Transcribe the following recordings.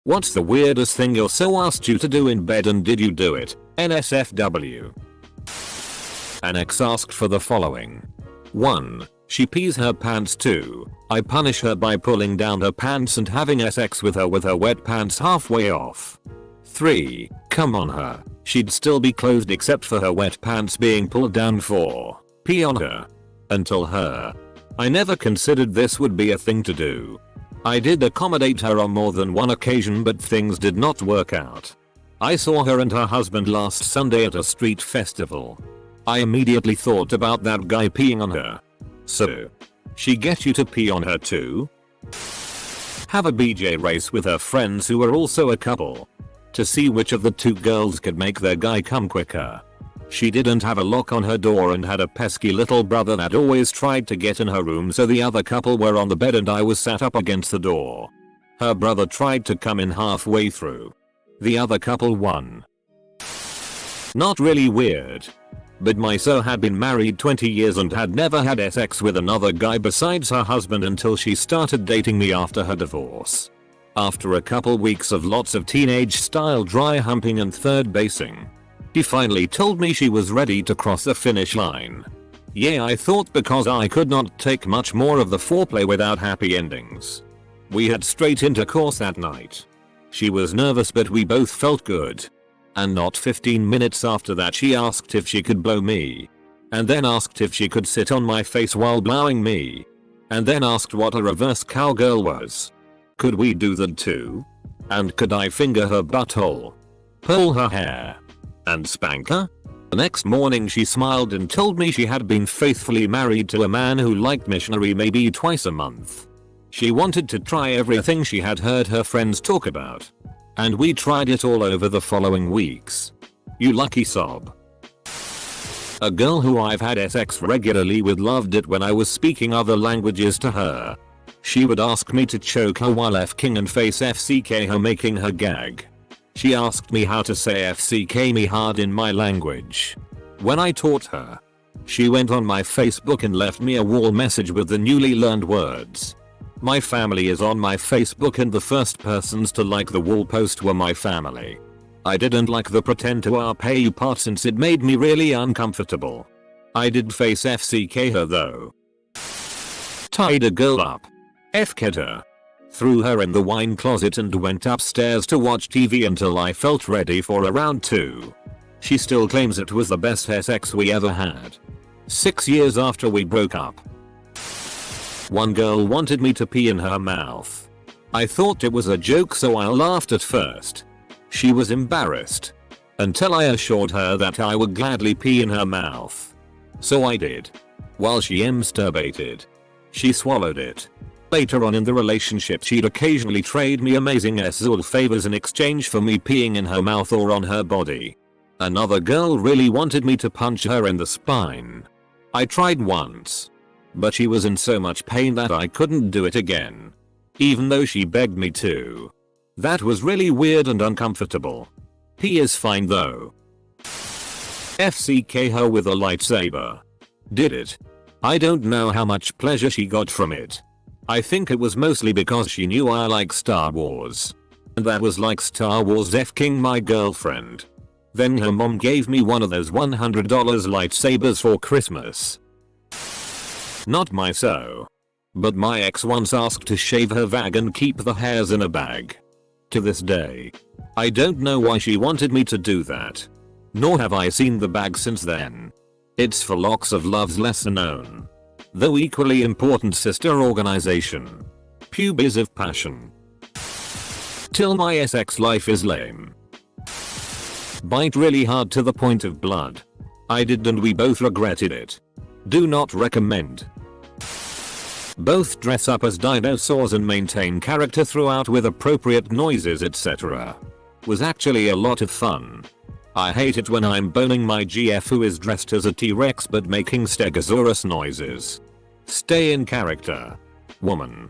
What's the weirdest thing your so asked you to do in bed and did you do it? NSFW. An ex asked for the following. 1. She pees her pants. 2. I punish her by pulling down her pants and having sex with her wet pants halfway off. 3. Come on her. She'd still be clothed except for her wet pants being pulled down. 4. Pee on her. Until her. I never considered this would be a thing to do. I did accommodate her on more than one occasion but things did not work out. I saw her and her husband last Sunday at a street festival. I immediately thought about that guy peeing on her. So, she get you to pee on her too? Have a BJ race with her friends who are also a couple. To see which of the two girls could make their guy come quicker. She didn't have a lock on her door and had a pesky little brother that always tried to get in her room, so the other couple were on the bed and I was sat up against the door. Her brother tried to come in halfway through. The other couple won. Not really weird. But my so had been married 20 years and had never had sex with another guy besides her husband until she started dating me after her divorce. After a couple weeks of lots of teenage style dry humping and third basing, she finally told me she was ready to cross the finish line. Yeah, I thought because I could not take much more of the foreplay without happy endings. We had straight intercourse that night. She was nervous but we both felt good. And not 15 minutes after that she asked if she could blow me. And then asked if she could sit on my face while blowing me. And then asked what a reverse cowgirl was. Could we do that too? And could I finger her butthole? Pull her hair? And spank her? The next morning she smiled and told me she had been faithfully married to a man who liked missionary maybe twice a month. She wanted to try everything she had heard her friends talk about. And we tried it all over the following weeks. You lucky sob. A girl who I've had sex regularly with loved it when I was speaking other languages to her. She would ask me to choke her while f-king and face FCK her, making her gag. She asked me how to say FCK me hard in my language. When I taught her, she went on my Facebook and left me a wall message with the newly learned words. My family is on my Facebook and the first persons to like the wall post were my family. I didn't like the pretend to pay you part since it made me really uncomfortable. I did face FCK her though. Tied a girl up. F-ked her. Threw her in the wine closet and went upstairs to watch TV until I felt ready for a round 2. She still claims it was the best sex we ever had. 6 years after we broke up. One girl wanted me to pee in her mouth. I thought it was a joke so I laughed at first. She was embarrassed. Until I assured her that I would gladly pee in her mouth. So I did. While she masturbated. She swallowed it. Later on in the relationship she'd occasionally trade me amazing sexual favors in exchange for me peeing in her mouth or on her body. Another girl really wanted me to punch her in the spine. I tried once. But she was in so much pain that I couldn't do it again. Even though she begged me to. That was really weird and uncomfortable. Pee is fine though. FCK her with a lightsaber. Did it. I don't know how much pleasure she got from it. I think it was mostly because she knew I like Star Wars. And that was like Star Wars f-king my girlfriend. Then her mom gave me one of those $100 lightsabers for Christmas. Not my so. But my ex once asked to shave her vag and keep the hairs in a bag. To this day. I don't know why she wanted me to do that. Nor have I seen the bag since then. It's for Locks of Love's lesser known, though equally important sister organization. Pubes of Passion. Till my sex life is lame. Bite really hard to the point of blood. I did and we both regretted it. Do not recommend. Both dress up as dinosaurs and maintain character throughout with appropriate noises etc. Was actually a lot of fun. I hate it when I'm boning my GF who is dressed as a T-Rex but making Stegosaurus noises. Stay in character. Woman.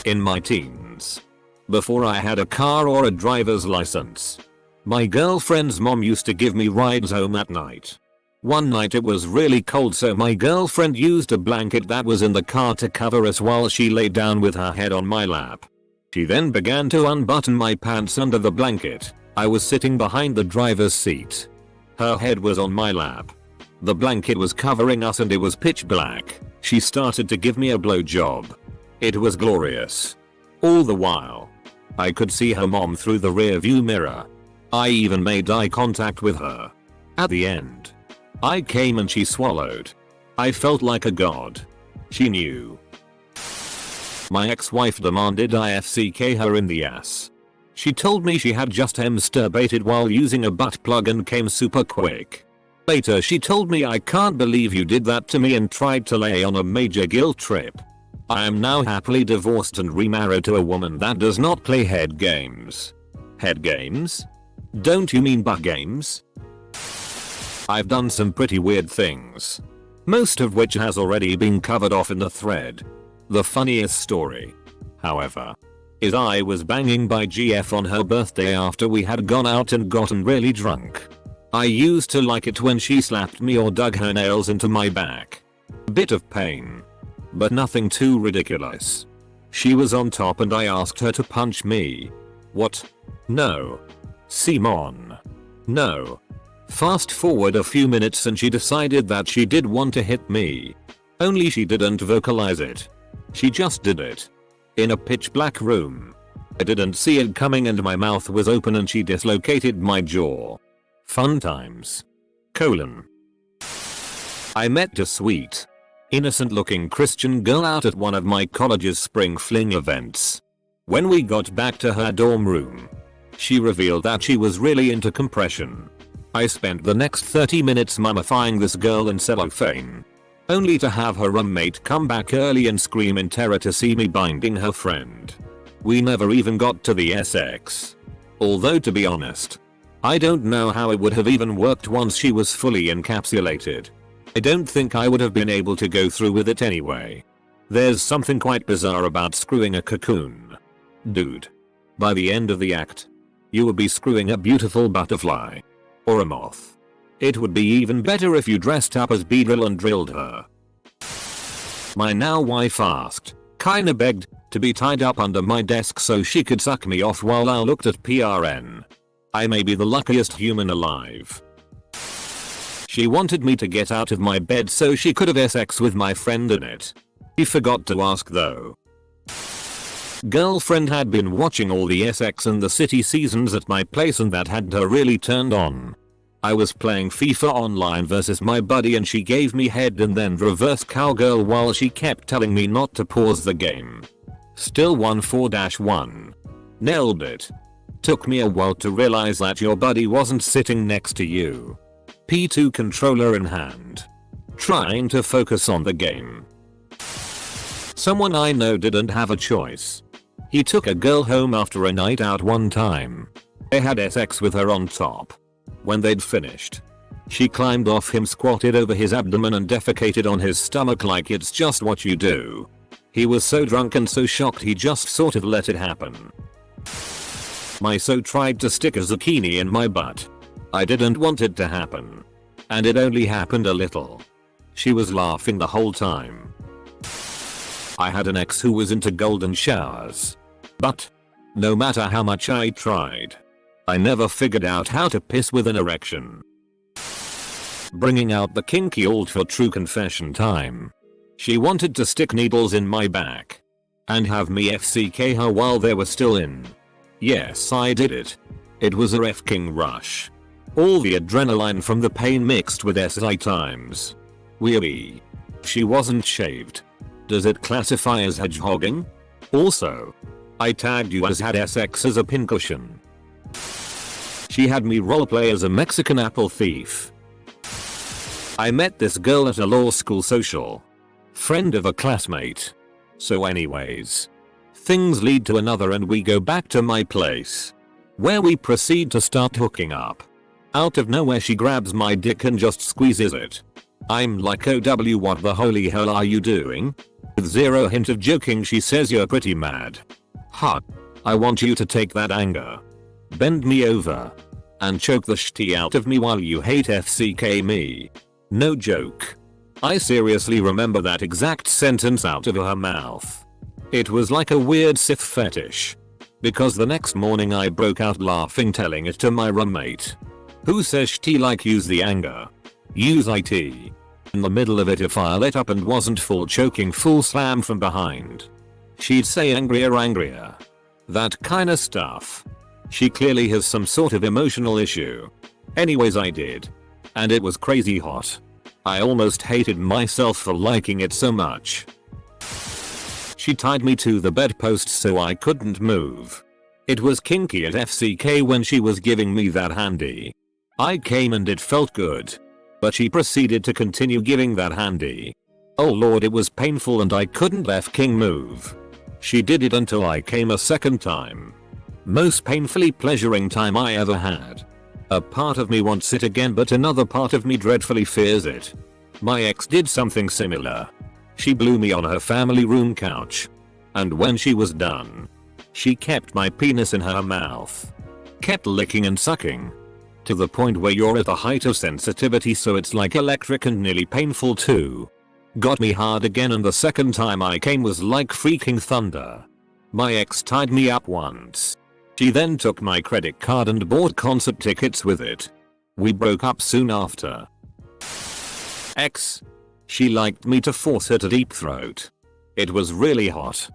In my teens. Before I had a car or a driver's license. My girlfriend's mom used to give me rides home at night. One night it was really cold so my girlfriend used a blanket that was in the car to cover us while she lay down with her head on my lap. She then began to unbutton my pants under the blanket. I was sitting behind the driver's seat. Her head was on my lap. The blanket was covering us and it was pitch black. She started to give me a blowjob. It was glorious. All the while, I could see her mom through the rearview mirror. I even made eye contact with her. At the end, I came and she swallowed. I felt like a god. She knew. My ex-wife demanded I FCK her in the ass. She told me she had just masturbated while using a butt plug and came super quick. Later she told me I can't believe you did that to me and tried to lay on a major guilt trip. I am now happily divorced and remarried to a woman that does not play head games. Head games? Don't you mean butt games? I've done some pretty weird things. Most of which has already been covered off in the thread. The funniest story, however, is I was banging by GF on her birthday after we had gone out and gotten really drunk. I used to like it when she slapped me or dug her nails into my back. Bit of pain, but nothing too ridiculous. She was on top and I asked her to punch me. What? No. Simon. No. Fast forward a few minutes and she decided that she did want to hit me. Only she didn't vocalize it. She just did it. In a pitch black room. I didn't see it coming and my mouth was open and she dislocated my jaw. Fun times. I met a sweet, innocent looking Christian girl out at one of my college's spring fling events. When we got back to her dorm room, she revealed that she was really into compression. I spent the next 30 minutes mummifying this girl in cellophane. Only to have her roommate come back early and scream in terror to see me binding her friend. We never even got to the sex. Although to be honest, I don't know how it would have even worked once she was fully encapsulated. I don't think I would have been able to go through with it anyway. There's something quite bizarre about screwing a cocoon. Dude. By the end of the act, you would be screwing a beautiful butterfly. Or a moth. It would be even better if you dressed up as Beedrill and drilled her. My now wife asked, kinda begged, to be tied up under my desk so she could suck me off while I looked at PRN. I may be the luckiest human alive. She wanted me to get out of my bed so she could have sex with my friend in it. She forgot to ask though. Girlfriend had been watching all the Sex and the City seasons at my place and that had her really turned on. I was playing FIFA Online versus my buddy and she gave me head and then reverse cowgirl while she kept telling me not to pause the game. Still won 4-1. Nailed it. Took me a while to realize that your buddy wasn't sitting next to you. P2 controller in hand. Trying to focus on the game. Someone I know didn't have a choice. He took a girl home after a night out one time. They had sex with her on top. When they'd finished, she climbed off him, squatted over his abdomen and defecated on his stomach like it's just what you do. He was so drunk and so shocked he just sort of let it happen. My so tried to stick a zucchini in my butt. I didn't want it to happen. And it only happened a little. She was laughing the whole time. I had an ex who was into golden showers. But, no matter how much I tried, I never figured out how to piss with an erection. Bringing out the kinky old for true confession time. She wanted to stick needles in my back. And have me FCK her while they were still in. Yes, I did it. It was a f***ing rush. All the adrenaline from the pain mixed with SI times. Weird. She wasn't shaved. Does it classify as hedgehogging? Also, I tagged you as had sex as a pincushion. She had me roleplay as a Mexican apple thief. I met this girl at a law school social. Friend of a classmate. So anyways, things lead to another and we go back to my place. Where we proceed to start hooking up. Out of nowhere she grabs my dick and just squeezes it. I'm like, OW, what the holy hell are you doing? With zero hint of joking she says, you're pretty mad. Huh. I want you to take that anger. Bend me over. And choke the shitty out of me while you hate FCK me. No joke. I seriously remember that exact sentence out of her mouth. It was like a weird Sith fetish. Because the next morning I broke out laughing, telling it to my roommate. Who says shti like use the anger? Use it. In the middle of it, if I let up and wasn't full choking full slam from behind. She'd say angrier. That kinda stuff. She clearly has some sort of emotional issue. Anyways, I did. And it was crazy hot. I almost hated myself for liking it so much. She tied me to the bedpost so I couldn't move. It was kinky at FCK when she was giving me that handy. I came and it felt good. But she proceeded to continue giving that handy. Oh lord, it was painful and I couldn't F-king move. She did it until I came a second time. Most painfully pleasuring time I ever had. A part of me wants it again, but another part of me dreadfully fears it. My ex did something similar. She blew me on her family room couch. And when she was done, she kept my penis in her mouth. Kept licking and sucking. To the point where you're at the height of sensitivity, so it's like electric and nearly painful too. Got me hard again, and the second time I came was like freaking thunder. My ex tied me up once. She then took my credit card and bought concert tickets with it. We broke up soon after. Ex. She liked me to force her to deep throat. It was really hot.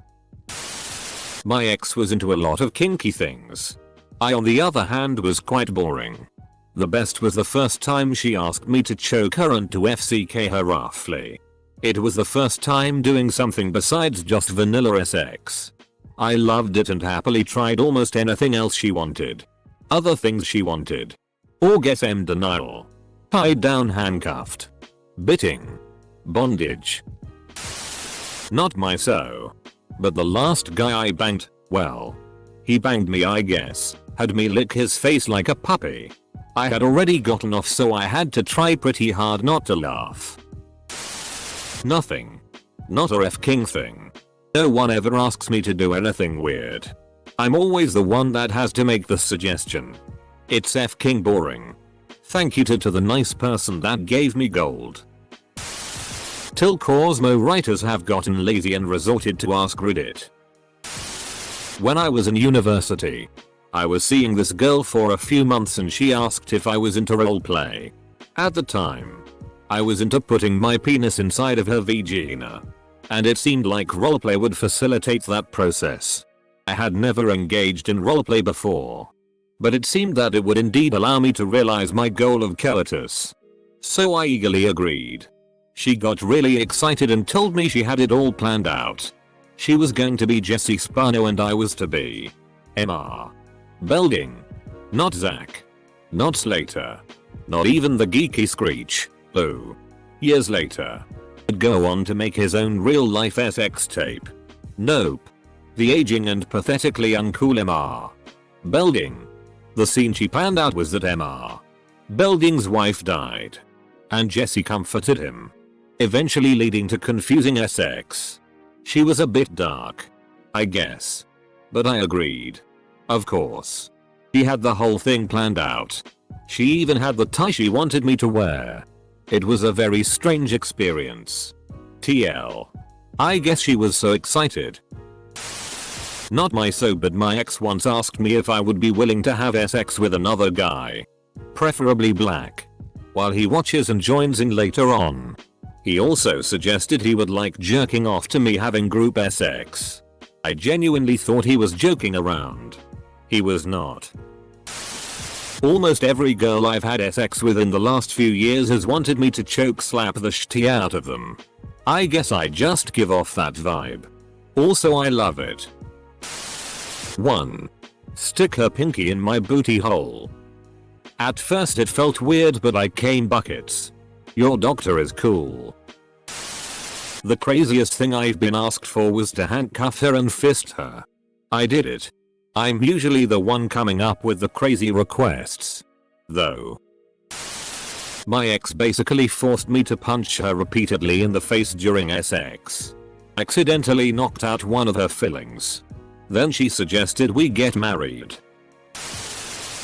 My ex was into a lot of kinky things. I on the other hand was quite boring. The best was the first time she asked me to choke her and to FCK her roughly. It was the first time doing something besides just vanilla sex. I loved it and happily tried almost anything else she wanted. Other things she wanted. Orgasm denial. Tied down, handcuffed. Bitting. Bondage. Not my so. But the last guy I banged, well. He banged me, I guess. Had me lick his face like a puppy. I had already gotten off, so I had to try pretty hard not to laugh. Nothing. Not a F-king thing. No one ever asks me to do anything weird. I'm always the one that has to make the suggestion. It's F-king boring. Thank you to the nice person that gave me gold. Till Cosmo writers have gotten lazy and resorted to Ask Reddit. When I was in university, I was seeing this girl for a few months and she asked if I was into roleplay. At the time, I was into putting my penis inside of her vagina. And it seemed like roleplay would facilitate that process. I had never engaged in roleplay before. But it seemed that it would indeed allow me to realize my goal of coitus. So I eagerly agreed. She got really excited and told me she had it all planned out. She was going to be Jesse Spano and I was to be Emma Belding. Not Zach. Not Slater. Not even the geeky Screech. Oh. Years later. Would go on to make his own real life SX tape. Nope. The aging and pathetically uncool Emma Belding. The scene she planned out was that Emma Belding's wife died. And Jesse comforted him. Eventually leading to confusing SX. She was a bit dark. I guess. But I agreed. Of course. She had the whole thing planned out. She even had the tie she wanted me to wear. It was a very strange experience. TL. I guess she was so excited. Not my so, but my ex once asked me if I would be willing to have sex with another guy. Preferably black. While he watches and joins in later on. He also suggested he would like jerking off to me having group sex. I genuinely thought he was joking around. He was not. Almost every girl I've had sex with in the last few years has wanted me to choke slap the shit out of them. I guess I just give off that vibe. Also, I love it. 1. Stick her pinky in my booty hole. At first it felt weird, but I came buckets. Your doctor is cool. The craziest thing I've been asked for was to handcuff her and fist her. I did it. I'm usually the one coming up with the crazy requests. Though. My ex basically forced me to punch her repeatedly in the face during sex. Accidentally knocked out one of her fillings. Then she suggested we get married.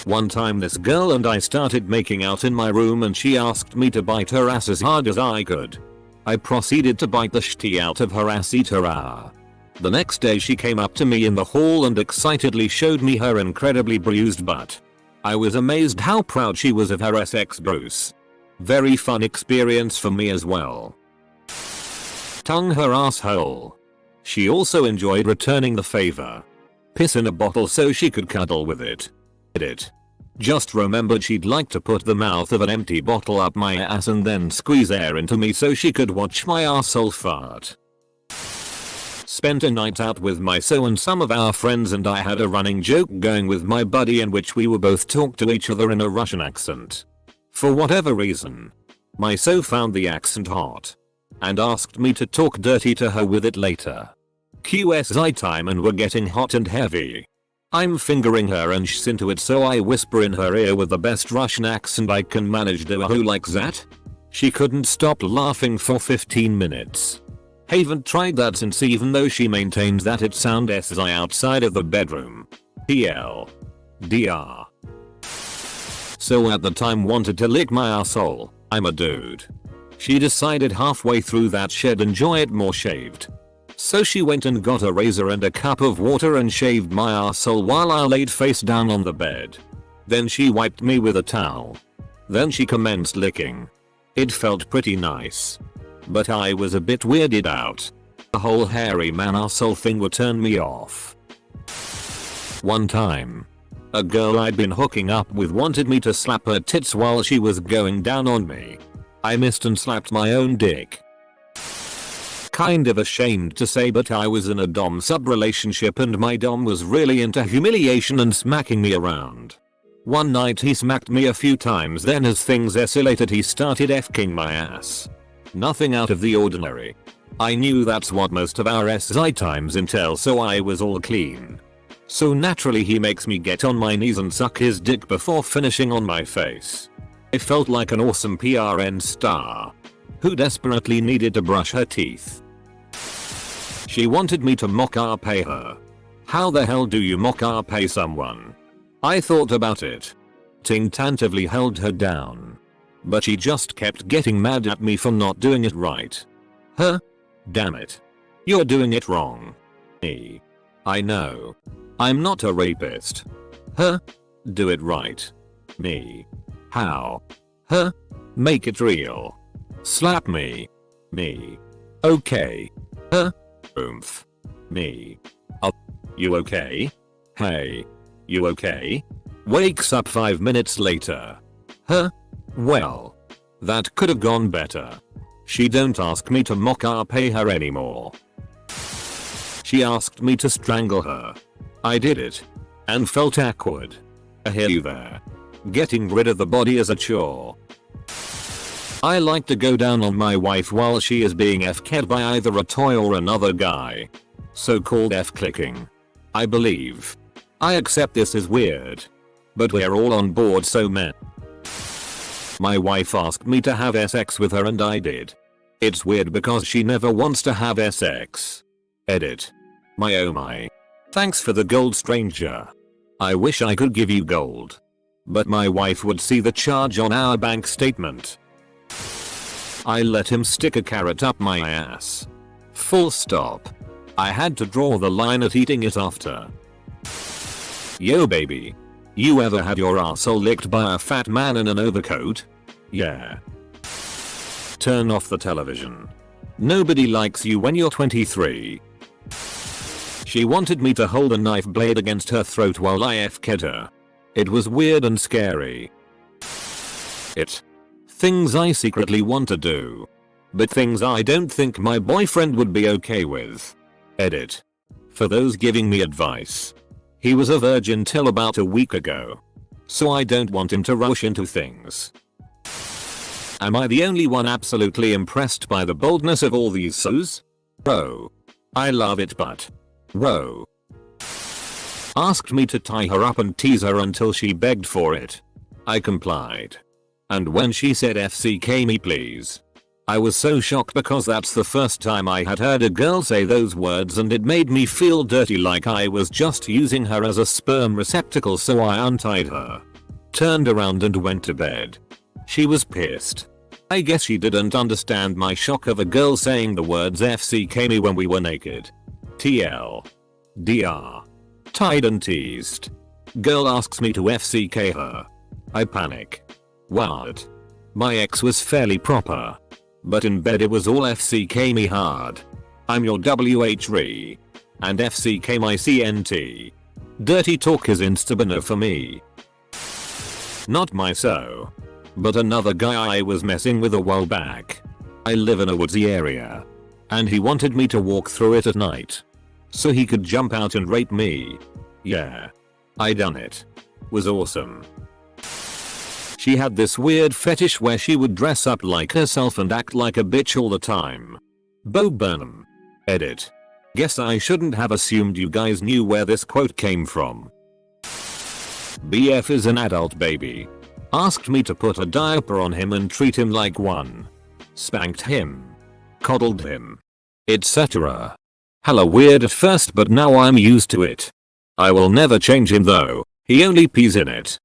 One time this girl and I started making out in my room and she asked me to bite her ass as hard as I could. I proceeded to bite the shitty out of her ass eater. The next day she came up to me in the hall and excitedly showed me her incredibly bruised butt. I was amazed how proud she was of her SX Bruce. Very fun experience for me as well. Tongue her asshole. She also enjoyed returning the favor. Piss in a bottle so she could cuddle with it. Edit. Just remembered she'd like to put the mouth of an empty bottle up my ass and then squeeze air into me so she could watch my asshole fart. Spent a night out with my so and some of our friends and I had a running joke going with my buddy in which we were both talk to each other in a Russian accent. For whatever reason, my so found the accent hot and asked me to talk dirty to her with it later. QSI time and we're getting hot and heavy. I'm fingering her and she's into it so I whisper in her ear with the best Russian accent I can manage, do who like that? She couldn't stop laughing for 15 minutes. Haven't tried that since even though she maintains that it sounds SI outside of the bedroom. PL. DR. So at the time wanted to lick my asshole, I'm a dude. She decided halfway through that she'd enjoy it more shaved. So she went and got a razor and a cup of water and shaved my arsehole while I laid face down on the bed. Then she wiped me with a towel. Then she commenced licking. It felt pretty nice. But I was a bit weirded out. The whole hairy man arsehole thing would turn me off. One time, a girl I'd been hooking up with wanted me to slap her tits while she was going down on me. I missed and slapped my own dick. Kind of ashamed to say, but I was in a dom sub relationship and my dom was really into humiliation and smacking me around. One night he smacked me a few times, then as things escalated he started f-king my ass. Nothing out of the ordinary. I knew that's what most of our SI times entail, so I was all clean. So naturally he makes me get on my knees and suck his dick before finishing on my face. I felt like an awesome PRN star who desperately needed to brush her teeth. She wanted me to mock-pay her. How the hell do you mock-pay someone? I thought about it. Tentatively held her down. But she just kept getting mad at me for not doing it right. Huh? Damn it. You're doing it wrong. Me. I know. I'm not a rapist. Huh? Do it right. Me. How? Huh? Make it real. Slap me. Me. Okay. Huh? Oomph. Me. You okay? Hey. You okay? Wakes up 5 minutes later. Huh? Well. That could have gone better. She don't ask me to mock-pay her anymore. She asked me to strangle her. I did it. And felt awkward. I hear you there. Getting rid of the body is a chore. I like to go down on my wife while she is being f-ked by either a toy or another guy. So-called f-clicking. I believe. I accept this is weird. But we're all on board, so meh. My wife asked me to have sex with her and I did. It's weird because she never wants to have sex. Edit. My oh my. Thanks for the gold, stranger. I wish I could give you gold. But my wife would see the charge on our bank statement. I let him stick a carrot up my ass. Full stop. I had to draw the line at eating it after. Yo baby. You ever had your arsehole licked by a fat man in an overcoat? Yeah. Turn off the television. Nobody likes you when you're 23. She wanted me to hold a knife blade against her throat while I f-ked her. It was weird and scary. Things I secretly want to do. But things I don't think my boyfriend would be okay with. Edit. For those giving me advice. He was a virgin till about a week ago. So I don't want him to rush into things. Am I the only one absolutely impressed by the boldness of all these so's? Bro. I love it, but. Bro. Asked me to tie her up and tease her until she begged for it. I complied. And when she said FCK me please. I was so shocked because that's the first time I had heard a girl say those words and it made me feel dirty, like I was just using her as a sperm receptacle, so I untied her. Turned around and went to bed. She was pissed. I guess she didn't understand my shock of a girl saying the words FCK me when we were naked. TL. DR. Tied and teased. Girl asks me to FCK her. I panic. What? My ex was fairly proper. But in bed it was all FCK me hard. I'm your WH-RE. And FCK my CNT. Dirty talk is insta-banner for me. Not my so. But another guy I was messing with a while back. I live in a woodsy area. And he wanted me to walk through it at night. So he could jump out and rape me. Yeah. I done it. Was awesome. She had this weird fetish where she would dress up like herself and act like a bitch all the time. Bo Burnham. Edit. Guess I shouldn't have assumed you guys knew where this quote came from. BF is an adult baby. Asked me to put a diaper on him and treat him like one. Spanked him. Coddled him. Etc. Hella weird at first but now I'm used to it. I will never change him though, he only pees in it.